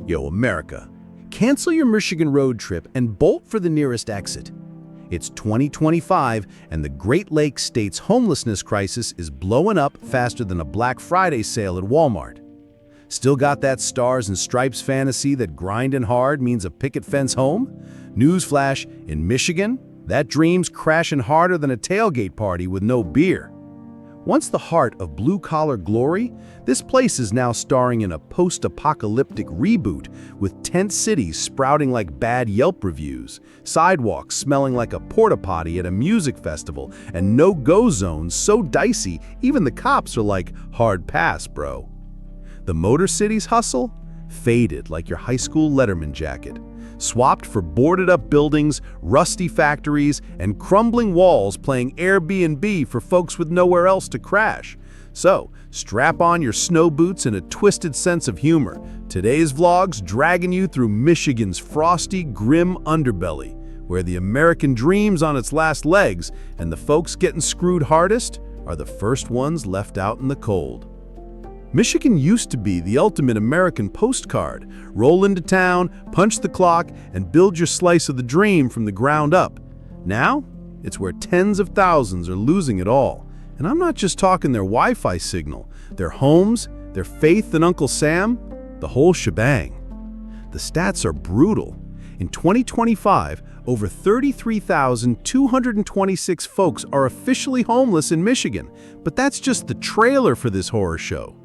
Yo, America, cancel your Michigan road trip and bolt for the nearest exit. It's 2025, and the Great Lakes state's homelessness crisis is blowing up faster than a Black Friday sale at Walmart. Still got that stars and stripes fantasy that grinding hard means a picket fence home? Newsflash, in Michigan, that dream's crashing harder than a tailgate party with no beer. Once the heart of blue-collar glory, this place is now starring in a post-apocalyptic reboot with tent cities sprouting like bad Yelp reviews, sidewalks smelling like a porta-potty at a music festival, and no-go zones so dicey even the cops are like, hard pass, bro. The Motor City's hustle? Faded like your high school Letterman jacket. Swapped for boarded-up buildings, rusty factories, and crumbling walls playing Airbnb for folks with nowhere else to crash. So, strap on your snow boots and a twisted sense of humor. Today's vlog's dragging you through Michigan's frosty, grim underbelly, where the American dream's on its last legs, and the folks getting screwed hardest are the first ones left out in the cold. Michigan used to be the ultimate American postcard. Roll into town, punch the clock, and build your slice of the dream from the ground up. Now, it's where tens of thousands are losing it all. And I'm not just talking their Wi-Fi signal, their homes, their faith in Uncle Sam, the whole shebang. The stats are brutal. In 2025, over 33,226 folks are officially homeless in Michigan, but that's just the trailer for this horror show.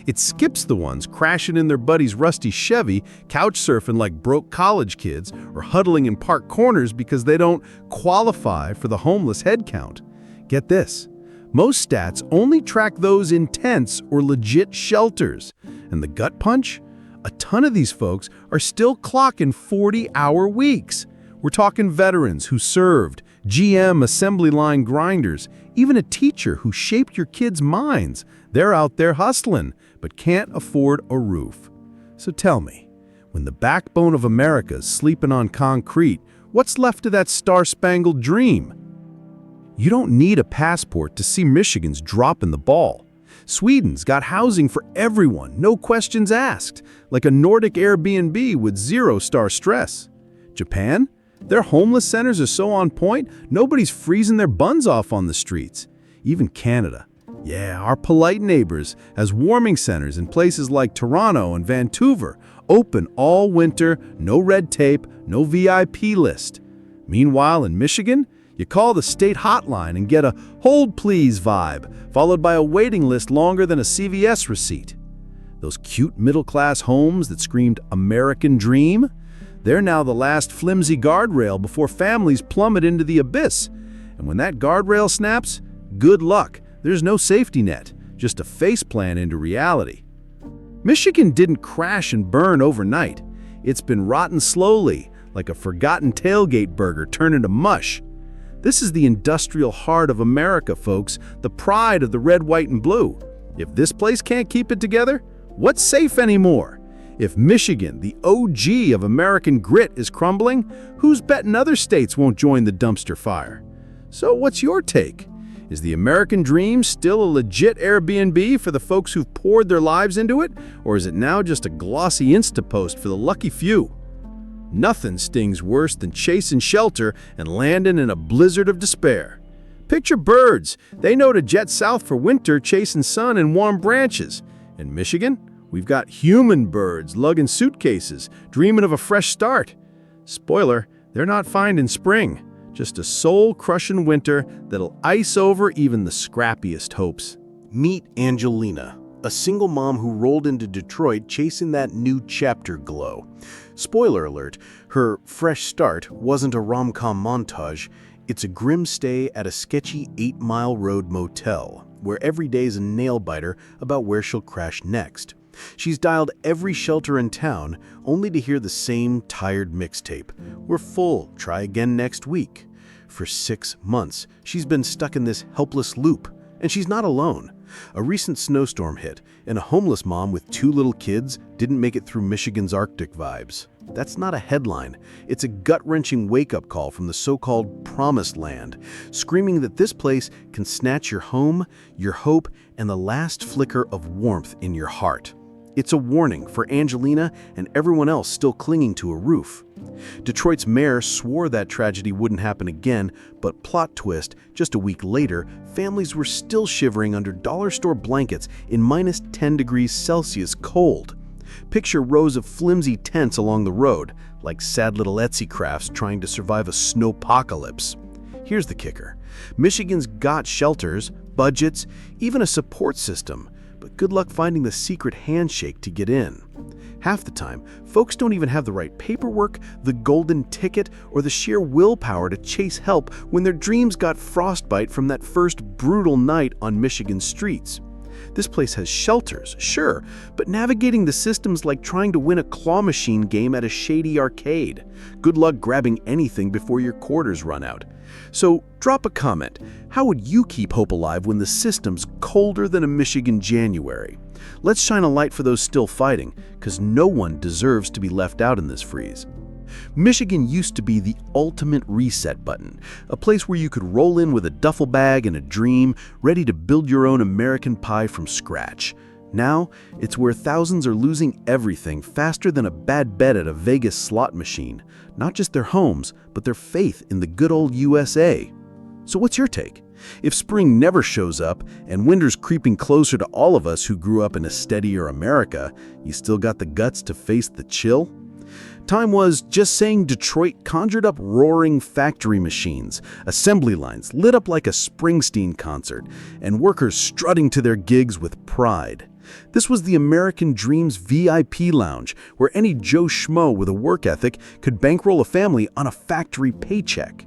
It skips the ones crashing in their buddy's rusty Chevy, couch surfing like broke college kids, or huddling in park corners because they don't qualify for the homeless head count. Get this, most stats only track those in tents or legit shelters. And the gut punch? A ton of these folks are still clocking 40-hour weeks. We're talking veterans who served, GM assembly line grinders, even a teacher who shaped your kids' minds. They're out there hustling, but can't afford a roof. So tell me, when the backbone of America is sleeping on concrete, what's left of that star-spangled dream? You don't need a passport to see Michigan's dropping the ball. Sweden's got housing for everyone, no questions asked, like a Nordic Airbnb with zero-star stress. Japan? Their homeless centers are so on point, nobody's freezing their buns off on the streets. Even Canada. Yeah, our polite neighbors has warming centers in places like Toronto and Vancouver, open all winter, no red tape, no VIP list. Meanwhile, in Michigan, you call the state hotline and get a "hold please" vibe, followed by a waiting list longer than a CVS receipt. Those cute middle-class homes that screamed American dream? They're now the last flimsy guardrail before families plummet into the abyss. And when that guardrail snaps, good luck. There's no safety net, just a faceplant into reality. Michigan didn't crash and burn overnight. It's been rotting slowly, like a forgotten tailgate burger turned into mush. This is the industrial heart of America, folks, the pride of the red, white, and blue. If this place can't keep it together, what's safe anymore? If Michigan, the OG of American grit, is crumbling, who's betting other states won't join the dumpster fire? So what's your take? Is the American dream still a legit Airbnb for the folks who've poured their lives into it? Or is it now just a glossy Insta post for the lucky few? Nothing stings worse than chasing shelter and landing in a blizzard of despair. Picture birds. They know to jet south for winter, chasing sun and warm branches. In Michigan, we've got human birds lugging suitcases, dreaming of a fresh start. Spoiler, they're not finding spring. Just a soul-crushing winter that'll ice over even the scrappiest hopes. Meet Angelina, a single mom who rolled into Detroit chasing that new chapter glow. Spoiler alert, her fresh start wasn't a rom-com montage. It's a grim stay at a sketchy 8-mile road motel, where every day's a nail-biter about where she'll crash next. She's dialed every shelter in town, only to hear the same tired mixtape. "We're full, try again next week." For 6 months, she's been stuck in this helpless loop, and she's not alone. A recent snowstorm hit, and a homeless mom with 2 little kids didn't make it through Michigan's Arctic vibes. That's not a headline. It's a gut-wrenching wake-up call from the so-called promised land, screaming that this place can snatch your home, your hope, and the last flicker of warmth in your heart. It's a warning for Angelina and everyone else still clinging to a roof. Detroit's mayor swore that tragedy wouldn't happen again, but plot twist, just a week later, families were still shivering under dollar store blankets in minus 10 degrees Celsius cold. Picture rows of flimsy tents along the road, like sad little Etsy crafts trying to survive a snowpocalypse. Here's the kicker. Michigan's got shelters, budgets, even a support system, but good luck finding the secret handshake to get in. Half the time, folks don't even have the right paperwork, the golden ticket, or the sheer willpower to chase help when their dreams got frostbite from that first brutal night on Michigan streets. This place has shelters, sure, but navigating the system's like trying to win a claw machine game at a shady arcade. Good luck grabbing anything before your quarters run out. So drop a comment. How would you keep hope alive when the system's colder than a Michigan January? Let's shine a light for those still fighting, because no one deserves to be left out in this freeze. Michigan used to be the ultimate reset button, a place where you could roll in with a duffel bag and a dream, ready to build your own American pie from scratch. Now, it's where thousands are losing everything faster than a bad bet at a Vegas slot machine. Not just their homes, but their faith in the good old USA. So what's your take? If spring never shows up and winter's creeping closer to all of us who grew up in a steadier America, you still got the guts to face the chill? Time was just saying Detroit conjured up roaring factory machines, assembly lines lit up like a Springsteen concert, and workers strutting to their gigs with pride. This was the American Dream's VIP lounge, where any Joe Schmo with a work ethic could bankroll a family on a factory paycheck.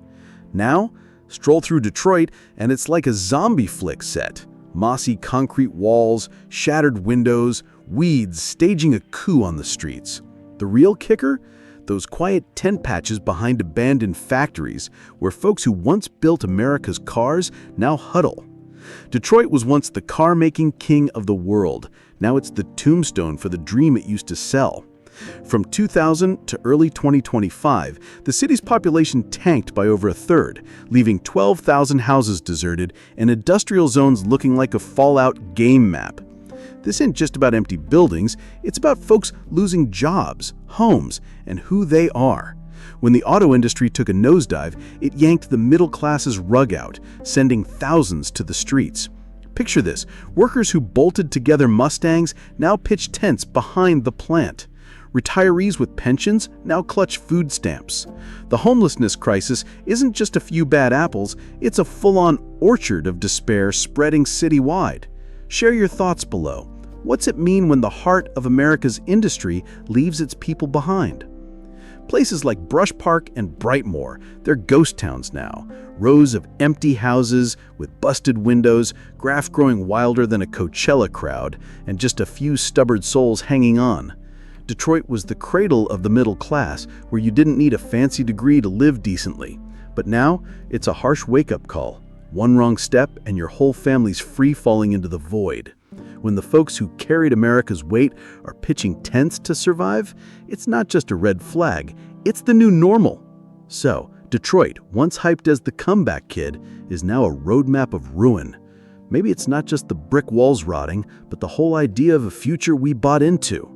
Now, stroll through Detroit and it's like a zombie flick set. Mossy concrete walls, shattered windows, weeds staging a coup on the streets. The real kicker? Those quiet tent patches behind abandoned factories where folks who once built America's cars now huddle. Detroit was once the car-making king of the world. Now it's the tombstone for the dream it used to sell. From 2000 to early 2025, the city's population tanked by over a third, leaving 12,000 houses deserted and industrial zones looking like a Fallout game map. This isn't just about empty buildings, it's about folks losing jobs, homes, and who they are. When the auto industry took a nosedive, it yanked the middle class's rug out, sending thousands to the streets. Picture this, workers who bolted together Mustangs now pitch tents behind the plant. Retirees with pensions now clutch food stamps. The homelessness crisis isn't just a few bad apples, it's a full-on orchard of despair spreading citywide. Share your thoughts below. What's it mean when the heart of America's industry leaves its people behind? Places like Brush Park and Brightmoor, they're ghost towns now. Rows of empty houses with busted windows, grass growing wilder than a Coachella crowd, and just a few stubborn souls hanging on. Detroit was the cradle of the middle class, where you didn't need a fancy degree to live decently. But now, it's a harsh wake-up call. One wrong step and your whole family's free falling into the void. When the folks who carried America's weight are pitching tents to survive, it's not just a red flag, it's the new normal. So, Detroit, once hyped as the comeback kid, is now a roadmap of ruin. Maybe it's not just the brick walls rotting, but the whole idea of a future we bought into.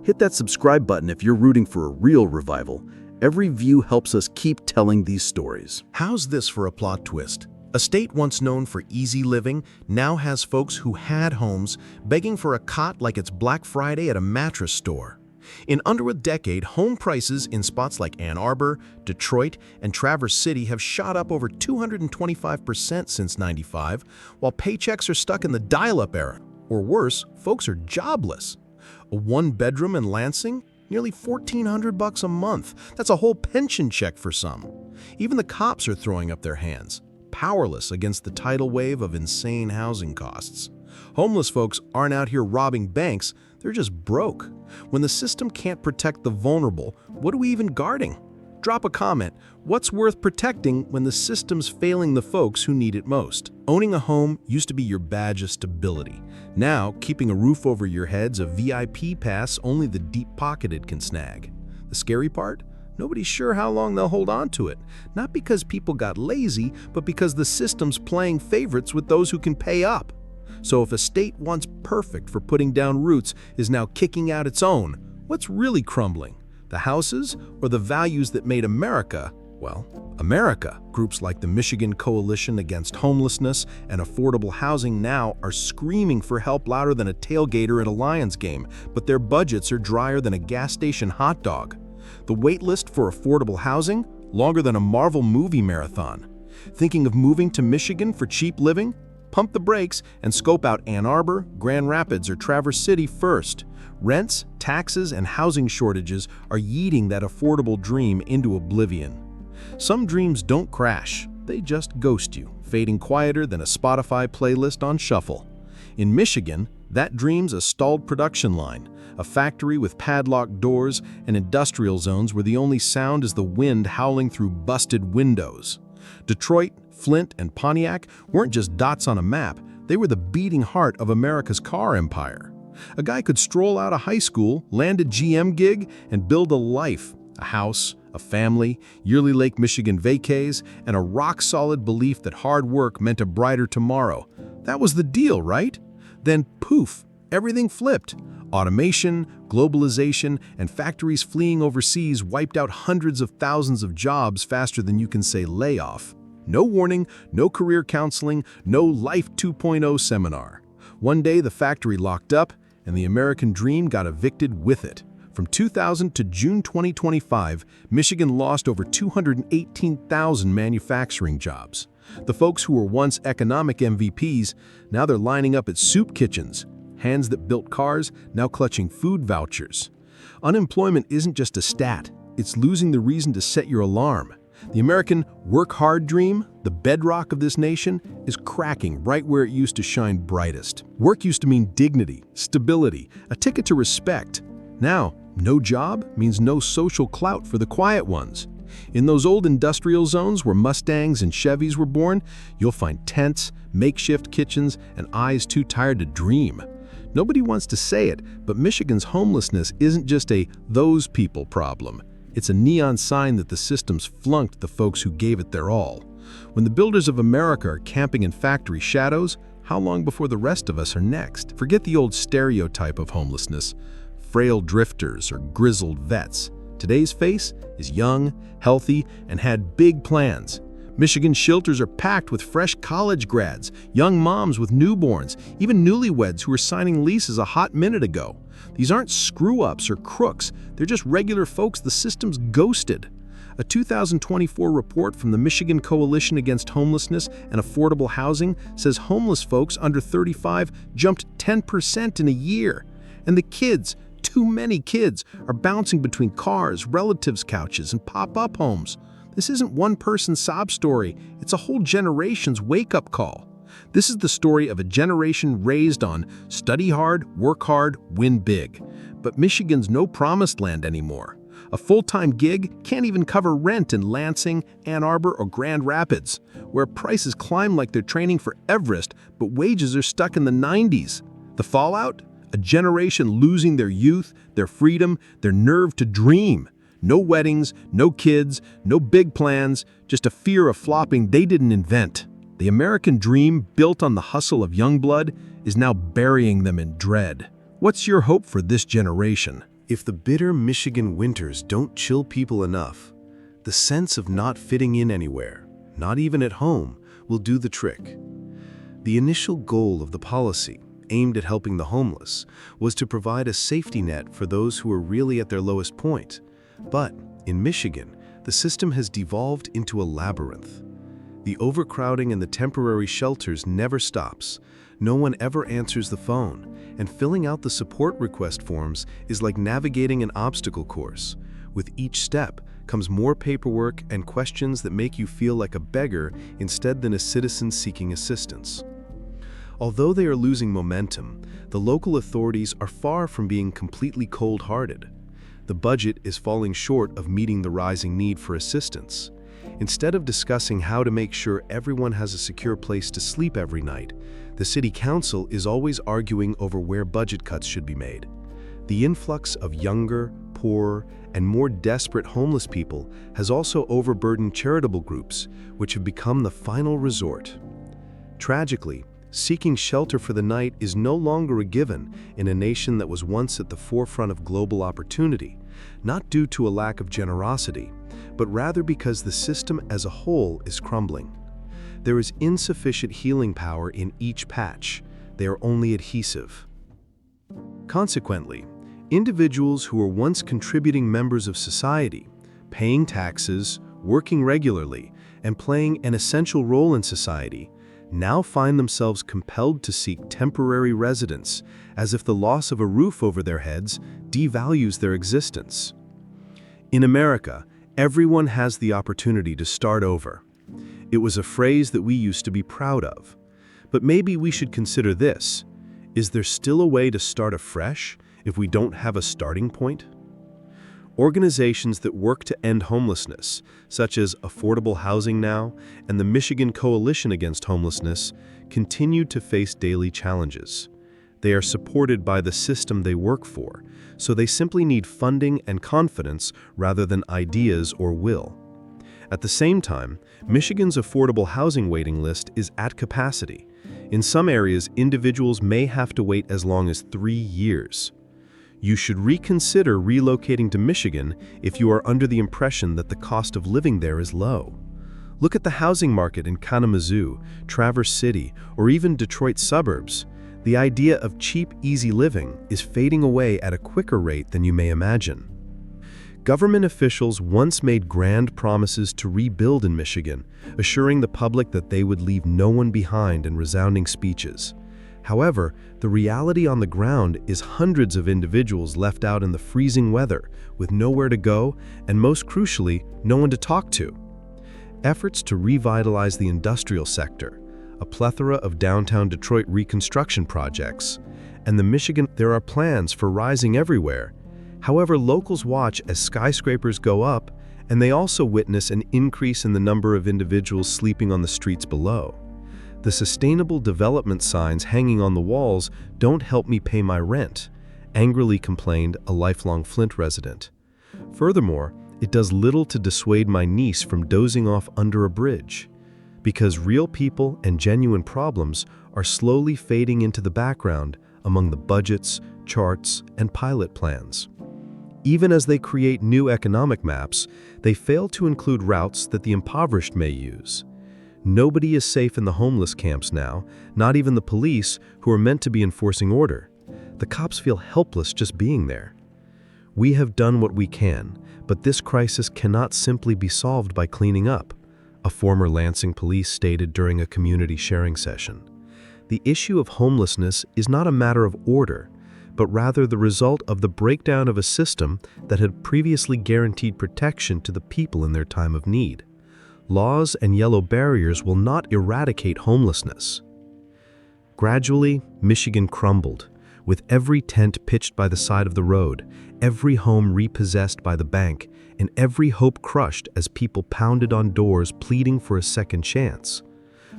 Hit that subscribe button if you're rooting for a real revival. Every view helps us keep telling these stories. How's this for a plot twist? A state once known for easy living now has folks who had homes begging for a cot like it's Black Friday at a mattress store. In under a decade, home prices in spots like Ann Arbor, Detroit, and Traverse City have shot up over 225% since '95, while paychecks are stuck in the dial-up era. Or worse, folks are jobless. A one-bedroom in Lansing? Nearly $1,400 a month. That's a whole pension check for some. Even the cops are throwing up their hands, powerless against the tidal wave of insane housing costs. Homeless folks aren't out here robbing banks, they're just broke. When the system can't protect the vulnerable, what are we even guarding? Drop a comment. What's worth protecting when the system's failing the folks who need it most? Owning a home used to be your badge of stability. Now, keeping a roof over your head's a VIP pass only the deep-pocketed can snag. The scary part? Nobody's sure how long they'll hold on to it. Not because people got lazy, but because the system's playing favorites with those who can pay up. So if a state once perfect for putting down roots is now kicking out its own, what's really crumbling? The houses or the values that made America, well, America? Groups like the Michigan Coalition Against Homelessness and Affordable Housing now are screaming for help louder than a tailgater at a Lions game, but their budgets are drier than a gas station hot dog. The wait list for affordable housing? Longer than a Marvel movie marathon. Thinking of moving to Michigan for cheap living? Pump the brakes and scope out Ann Arbor, Grand Rapids, or Traverse City first. Rents, taxes, and housing shortages are yeeting that affordable dream into oblivion. Some dreams don't crash, they just ghost you, fading quieter than a Spotify playlist on shuffle. In Michigan, that dream's a stalled production line, a factory with padlocked doors and industrial zones where the only sound is the wind howling through busted windows. Detroit, Flint, and Pontiac weren't just dots on a map, they were the beating heart of America's car empire. A guy could stroll out of high school, land a GM gig, and build a life, a house, a family, yearly Lake Michigan vacays, and a rock-solid belief that hard work meant a brighter tomorrow. That was the deal, right? Then poof, everything flipped. Automation, globalization, and factories fleeing overseas wiped out hundreds of thousands of jobs faster than you can say layoff. No warning, no career counseling, no Life 2.0 seminar. One day the factory locked up, and the American dream got evicted with it. From 2000 to June 2025, Michigan lost over 218,000 manufacturing jobs. The folks who were once economic MVPs, now they're lining up at soup kitchens. Hands that built cars, now clutching food vouchers. Unemployment isn't just a stat, it's losing the reason to set your alarm. The American work-hard dream, the bedrock of this nation, is cracking right where it used to shine brightest. Work used to mean dignity, stability, a ticket to respect. Now, no job means no social clout for the quiet ones. In those old industrial zones where Mustangs and Chevys were born, you'll find tents, makeshift kitchens, and eyes too tired to dream. Nobody wants to say it, but Michigan's homelessness isn't just a "those people" problem. It's a neon sign that the system's flunked the folks who gave it their all. When the builders of America are camping in factory shadows, how long before the rest of us are next? Forget the old stereotype of homelessness, frail drifters or grizzled vets. Today's face is young, healthy, and had big plans. Michigan shelters are packed with fresh college grads, young moms with newborns, even newlyweds who were signing leases a hot minute ago. These aren't screw-ups or crooks, they're just regular folks the system's ghosted. A 2024 report from the Michigan Coalition Against Homelessness and Affordable Housing says homeless folks under 35 jumped 10% in a year. And the kids, too many kids, are bouncing between cars, relatives' couches, and pop-up homes. This isn't one person's sob story, it's a whole generation's wake-up call. This is the story of a generation raised on study hard, work hard, win big. But Michigan's no promised land anymore. A full-time gig can't even cover rent in Lansing, Ann Arbor, or Grand Rapids, where prices climb like they're training for Everest, but wages are stuck in the 90s. The fallout? A generation losing their youth, their freedom, their nerve to dream. No weddings, no kids, no big plans, just a fear of flopping they didn't invent. The American dream, built on the hustle of young blood, is now burying them in dread. What's your hope for this generation? If the bitter Michigan winters don't chill people enough, the sense of not fitting in anywhere, not even at home, will do the trick. The initial goal of the policy, aimed at helping the homeless, was to provide a safety net for those who are really at their lowest point. But in Michigan, the system has devolved into a labyrinth. The overcrowding in the temporary shelters never stops. No one ever answers the phone, and filling out the support request forms is like navigating an obstacle course. With each step comes more paperwork and questions that make you feel like a beggar instead than a citizen seeking assistance. Although they are losing momentum, the local authorities are far from being completely cold-hearted. The budget is falling short of meeting the rising need for assistance. Instead of discussing how to make sure everyone has a secure place to sleep every night, the city council is always arguing over where budget cuts should be made. The influx of younger, poorer, and more desperate homeless people has also overburdened charitable groups, which have become the final resort. Tragically, Seeking shelter for the night is no longer a given in a nation that was once at the forefront of global opportunity, not due to a lack of generosity, but rather because the system as a whole is crumbling. There is insufficient healing power in each patch. They are only adhesive. Consequently, individuals who were once contributing members of society, paying taxes, working regularly, and playing an essential role in society, now find themselves compelled to seek temporary residence, as if the loss of a roof over their heads devalues their existence. In America, everyone has the opportunity to start over. It was a phrase that we used to be proud of. But maybe we should consider this. Is there still a way to start afresh if we don't have a starting point? Organizations that work to end homelessness, such as Affordable Housing Now and the Michigan Coalition Against Homelessness, continue to face daily challenges. They are supported by the system they work for, so they simply need funding and confidence rather than ideas or will. At the same time, Michigan's affordable housing waiting list is at capacity. In some areas, individuals may have to wait as long as 3 years. You should reconsider relocating to Michigan if you are under the impression that the cost of living there is low. Look at the housing market in Kalamazoo, Traverse City, or even Detroit suburbs. The idea of cheap, easy living is fading away at a quicker rate than you may imagine. Government officials once made grand promises to rebuild in Michigan, assuring the public that they would leave no one behind in resounding speeches. However, the reality on the ground is hundreds of individuals left out in the freezing weather, with nowhere to go and, most crucially, no one to talk to. Efforts to revitalize the industrial sector, a plethora of downtown Detroit reconstruction projects, and there are plans for rising everywhere. However, locals watch as skyscrapers go up, and they also witness an increase in the number of individuals sleeping on the streets below. The sustainable development signs hanging on the walls don't help me pay my rent, angrily complained a lifelong Flint resident. Furthermore, it does little to dissuade my niece from dozing off under a bridge, because real people and genuine problems are slowly fading into the background among the budgets, charts, and pilot plans. Even as they create new economic maps, they fail to include routes that the impoverished may use. Nobody is safe in the homeless camps now, not even the police, who are meant to be enforcing order. The cops feel helpless just being there. We have done what we can, but this crisis cannot simply be solved by cleaning up, a former Lansing police stated during a community sharing session. The issue of homelessness is not a matter of order, but rather the result of the breakdown of a system that had previously guaranteed protection to the people in their time of need. Laws and yellow barriers will not eradicate homelessness. Gradually, Michigan crumbled, with every tent pitched by the side of the road, every home repossessed by the bank, and every hope crushed as people pounded on doors pleading for a second chance.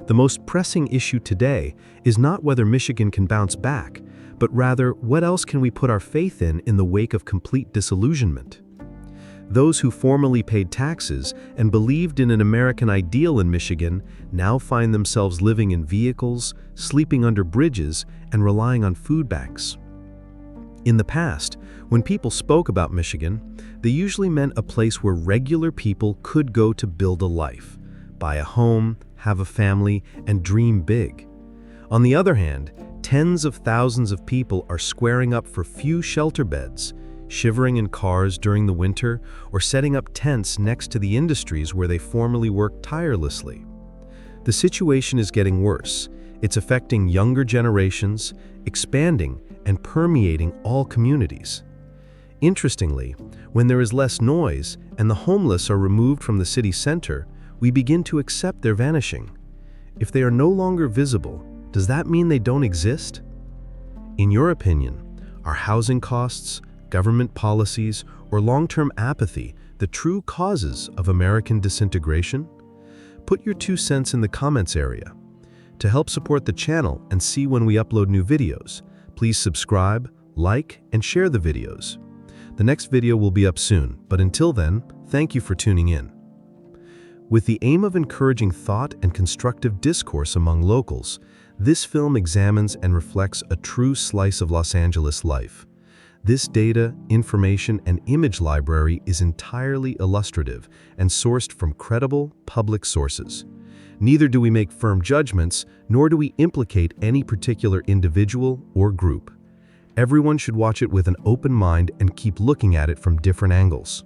The most pressing issue today is not whether Michigan can bounce back, but rather what else can we put our faith in the wake of complete disillusionment. Those who formerly paid taxes and believed in an American ideal in Michigan now find themselves living in vehicles, sleeping under bridges, and relying on food banks. In the past, when people spoke about Michigan, they usually meant a place where regular people could go to build a life, buy a home, have a family, and dream big. On the other hand, tens of thousands of people are squaring up for few shelter beds, shivering in cars during the winter, or setting up tents next to the industries where they formerly worked tirelessly. The situation is getting worse. It's affecting younger generations, expanding and permeating all communities. Interestingly, when there is less noise and the homeless are removed from the city center, we begin to accept their vanishing. If they are no longer visible, does that mean they don't exist? In your opinion, are housing costs, government policies, or long-term apathy the true causes of American disintegration? Put your 2 cents in the comments area. To help support the channel and see when we upload new videos, please subscribe, like, and share the videos. The next video will be up soon, but until then, thank you for tuning in. With the aim of encouraging thought and constructive discourse among locals, This film examines and reflects a true slice of Los Angeles life. This data, information, and image library is entirely illustrative and sourced from credible, public sources. Neither do we make firm judgments, nor do we implicate any particular individual or group. Everyone should watch it with an open mind and keep looking at it from different angles.